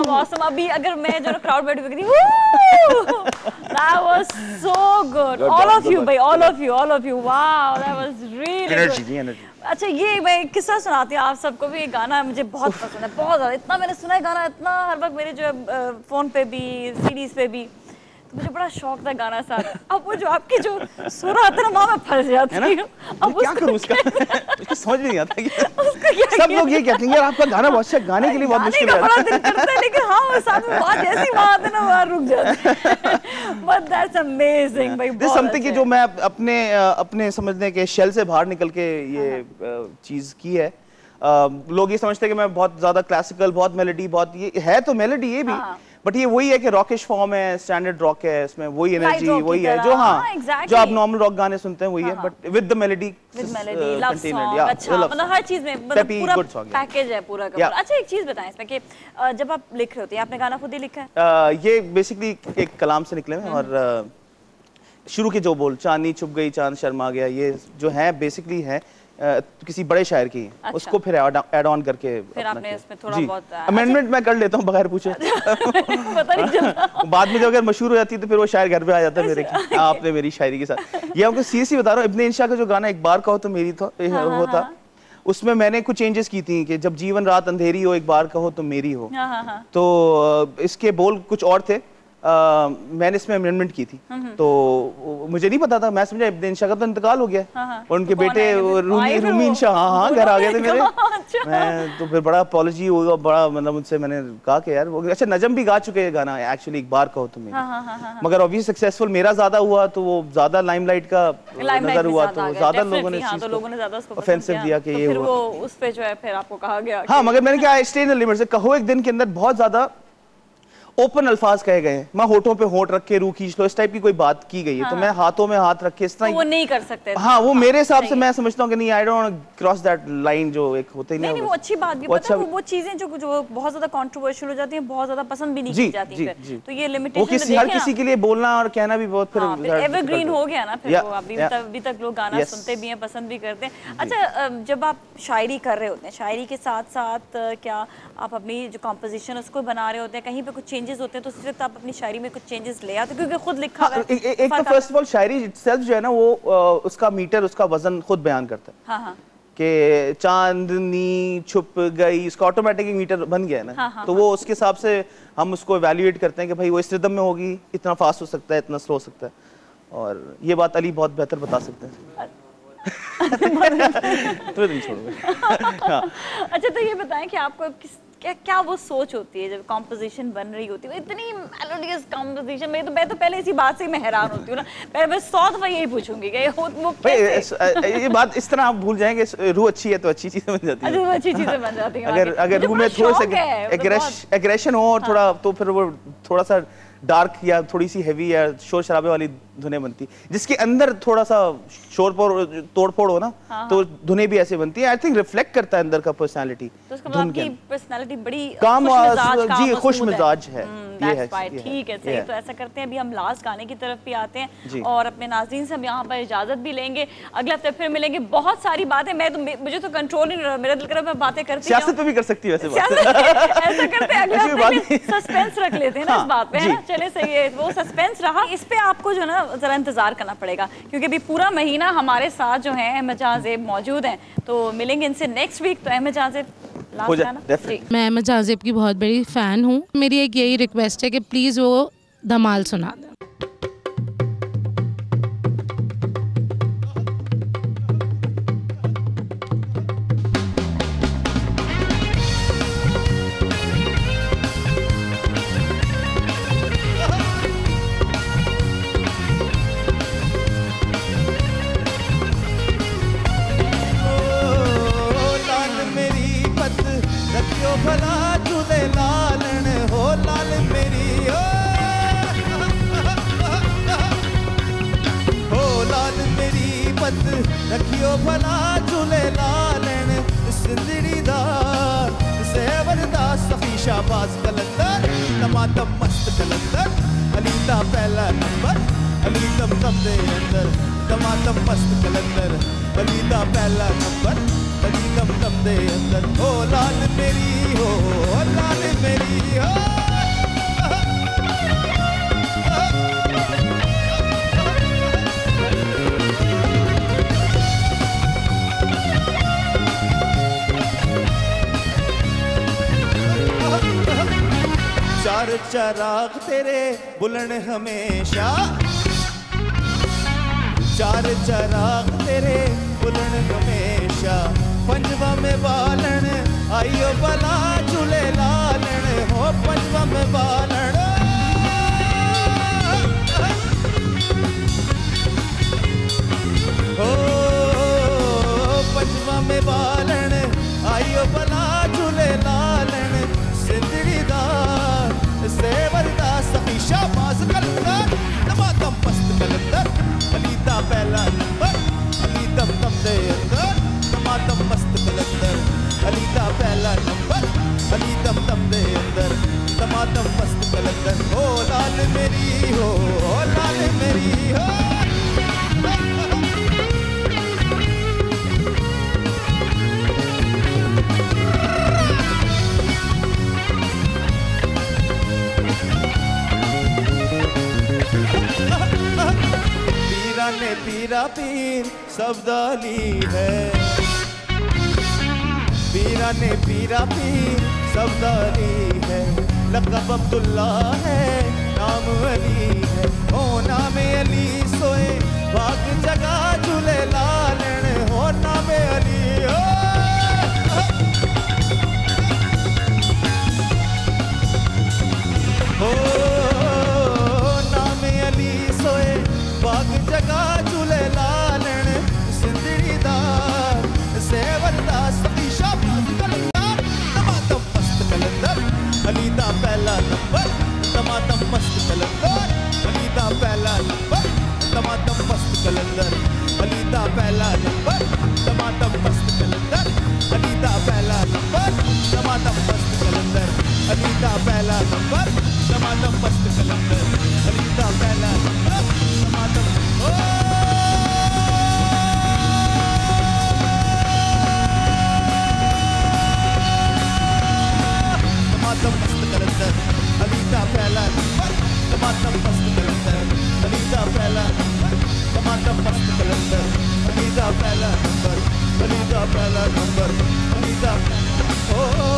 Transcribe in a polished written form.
awesome. अभी अगर मैं जो क्राउड बैठ गई that was so good. All of you, भाई, all of you. Wow, that was really good. अच्छा, ये मैं किस्सा सुनाती हूँ आप सबको भी। ये गाना मुझे बहुत पसंद है, बहुत ज़्यादा। इतना मैंने सुना है गाना, इतना हर वक्त मेरे जो है फ़ोन पे भी, सीडीज़ पे भी, तो मुझे बड़ा शौक था गाना सा। अब वो जो आपके जो सुर आते हैं ना, मैं फंस जाती हूँ। अब क्या करूँ उसका? उसको समझ नहीं आता कि सब लोग ये कहते हैं यार आपका गाना बहुत अच्छा, गाने के लिए बहुत मुश्किल है। बड़ा दिल करता है, लेकिन हाँ वो साथ में बात जैसी बात है ना, वहाँ रुक जाती है। But that's amazing भाई। This something कि जो मैं अपने समझने के शेल से बाहर निकल के ये चीज़ की है। लोग ये समझते हैं कि मैं बहुत ज़्यादा क्लासिकल, बहुत मेलोडी, बहुत ये है तो मेलोडी ये भी, बट ये वही है कि रॉकिश फॉर्म है, स्टैंडर्ड रॉक है, इसमें वही एनर्जी वही है जो जो आप नॉर्मल रॉक गाने सुनते हैं वही है, but with the melody, love song, अच्छा, मतलब हर चीज में पूरा पैकेज है पूरा का। अच्छा, एक चीज बताएं इसमें कि जब आप लिख रहे होते हैं, आपने गाना खुद ही लिखा है? ये बेसिकली एक कलाम से निकले हैं और शुरू के जो बोल, चांदनी छुप गई चांद शर्मा गया, ये जो है बेसिकली है किसी बड़े शायर की। अच्छा। उसको फिर ऐड ऑन करके फिर आपने इसमें थोड़ा बहुत अमेंडमेंट मैं कर लेता हूँ बगैर पूछे। पता नहीं चलता। बाद में जब अगर मशहूर हो जाती है तो फिर वो शायर घर पे आ जाता है मेरे की, आपने मेरी शायरी के साथ। ये आपको सीरियसली बता रहा हूँ, इब्ने इंशा का जो गाना एक बार कहो तो मेरी वो था, उसमें मैंने कुछ चेंजेस की थी कि जब जीवन रात अंधेरी हो एक बार कहो तो मेरी हो। तो इसके बोल कुछ और थे, मैंने इसमें अमेंडमेंट की थी। तो मुझे नहीं पता था, मैं समझा इब्ने इंशा का तो इंतकाल हो गया और उनके बेटे रूमी इंशा हाँ घर आ गए थे मेरे। मैं तो फिर बड़ा अपॉलॉजी हुआ, बड़ा मतलब उनसे मैंने कहा कि यार वो अच्छा नजम भी गा चुके हैं गाना एक्चुअली एक बार कहो तो मेरी, मगर ऑब्वियसली सक्सेसफुल मेरा ज्यादा हुआ तो वो ज्यादा लाइमलाइट का नजर हुआ तो ज्यादा लोगों ने ऑफेंसिव दिया कि ये वो उस पे जो है फिर आपको कहा गया। हाँ, मगर मैंने क्या स्टे इन द लिमिट से कहो एक दिन के अंदर बहुत ज्यादा ओपन अल्फाज कहे गए हैं, मैं होठों पे होठ रख के रूह खींच लो, इस टाइप की कोई बात की गई है। तो मैं हाथों में हाथ रख के इस तरह तो वो नहीं कर सकते। हाँ, वो मेरे हिसाब से मैं समझता हूँ कि नहीं, I don't cross that line जो एक होते ही नहीं, वो अच्छी बात भी पता है, वो चीजें जो बहुत ज्यादा कंट्रोवर्शियल हो जाती हैं, बहुत ज्यादा पसंद भी नहीं की जाती फिर, तो ये लिमिटेशन हर किसी के लिए बोलना और कहना भी बहुत फिर एवरग्रीन हो गया ना, फिर वो अभी तक लोग गाना सुनते भी हैं, पसंद भी करते हैं। अच्छा, जब आप शायरी कर रहे होते हैं, शायरी के साथ साथ क्या आप अपनी जो कॉम्पोजिशन उसको बना रहे होते हैं, कहीं पे कुछ चेंजेस होते हैं तो उस वक्त आप अपनी शायरी में कुछ चेंजेस ले आते, क्योंकि खुद लिखा हुआ है। एक तो first of all Shayari itself जो है ना वो उसका मीटर, उसका वजन खुद बयान करता है। हाँ। कि चांदनी छुप गई, इसका ऑटोमेटिक मीटर बन गया है ना। तो वो उसके हिसाब से हम उसको इवैल्यूएट करते हैं कि भाई वो इस रिदम में होगी, इतना फास्ट हो सकता है, इतना स्लो हो सकता है, और ये बात अली बहुत बेहतर बता सकते हैं। तो नहीं छोड़ोगे। अच्छा, तो ये बताएं कि आपको क्या वो सोच होती है जब कॉम्पोजिशन बन रही होती है, इतनी मेलोडियस कॉम्पोजिशन में, तो मैं तो पहले इसी बात से मैं हैरान होती हूँ ना, पहले मैं 100 दफा यही पूछूंगी कि वो ये बात इस तरह आप भूल जाएंगे, रूह अच्छी है तो अच्छी चीजें बन जाती हैं। अच्छी चीजें बन जाती हैं। अगर रूह में थोड़ा सा एग्रेशन हो और थोड़ा, तो फिर वो थोड़ा सा डार्क या थोड़ी सी हेवी या शोर शराबे वाली धुनें बनती, जिसके अंदर थोड़ा सा शोर तोड़ फोड़ हो ना, तो धुनें भी ऐसे बनती है। आई थिंक रिफ्लेक्ट करता है अंदर का पर्सनालिटी। धुन की पर्सनालिटी बड़ी खुश मिजाज है। ठीक है, सही। तो ऐसा करते हैं, अभी हम लास्ट गाने की तरफ भी आते हैं और अपने नाज़रीन से हम यहाँ पर इजाजत भी लेंगे। अगले हफ्ते फिर मिलेंगे। बहुत सारी बातें, मुझे तो कंट्रोल नहीं रहा, मेरा दिल कर रहा है बातें करती हूं। सियासत पे भी कर सकती है वैसे ऐसा करते हैं, अगले हफ्ते सस्पेंस रख लेते हैं ना इस बात पे, है ना। चले, सही है, वो सस्पेंस रहा। इस पे आपको जो ना जरा इंतजार करना पड़ेगा, क्योंकि अभी पूरा महीना हमारे साथ जो है अहमद जहां ज़ेब मौजूद हैं, तो मिलेंगे इनसे नेक्स्ट वीक। तो अहमद जहां ज़ेब, मैं अहमद जहां ज़ेब की बहुत बड़ी फैन हूँ। मेरी एक यही रिक्वेस्ट है कि प्लीज वो धमाल सुना दें। भला झूले लालन हो लाल मेरी हो लाल मेरी पत रखियो भला झूले लालन सिंदड़ी दा सेवर दा सखी शाबाज कलंदर टमाटम मस्त कलंदर अली दा पहला नंबर अली दम दे अंदर टमाटम मस्त कलंदर अली दा पहला नंबर अली दम दम दे अंदर ओ लाल मेरी हो लाल मेरी हो चार चराग तेरे बुलन हमेशा चार चराग तेरे बुलन हमेशा पंजवा में बालन आइयो बला झूले लालन हो पंजवा में बालन हो पंजवा में बालन आइयो बला झूले लालन सिंदड़ी दा सेवरदा सखीशा बाज कलंदर नमादम मस्त कलंदर अली दा पहला नंबर अली दम दम दे अंदर नमादम मस्त कलंदर अली दा पहला नंबर अली दम दम दे अंदर नमादम मस्त कलंदर ओ लाल मेरी हो लाल मेरी हो ने पीरा पीर सब्दाली है पीरा ने पीरा पीर सब्दाली है लक़ब अब्दुल्ला है नाम अली है ओ नाम अली सोए भाग जगा झूले लालन हो नाम अली हो नाम अली सोए बाग जगा झूले लालन सिंदड़ी दा सेवरदा सखीशा बाज कलंदर नमादम मस्त कलंदर अली दा पहला नंबर नमादम मस्त कलंदर अली दा पहला नंबर नमादम मस्त कलंदर अली दा पहला नंबर नमादम मस्त कलंदर अली दा पहला नंबर नमादम मस्त कलंदर अली दा पहला नंबर नमादम मस्त कलंदर अली दा पहला नंबर नमादम नमादम मस्त कलंदर अली दा पहला नंबर नमादम मस्त कलंदर अली दा पहला नंबर नमादम मस्त कलंदर अली दा पहला नंबर अली दा पहला नंबर अली दा ओ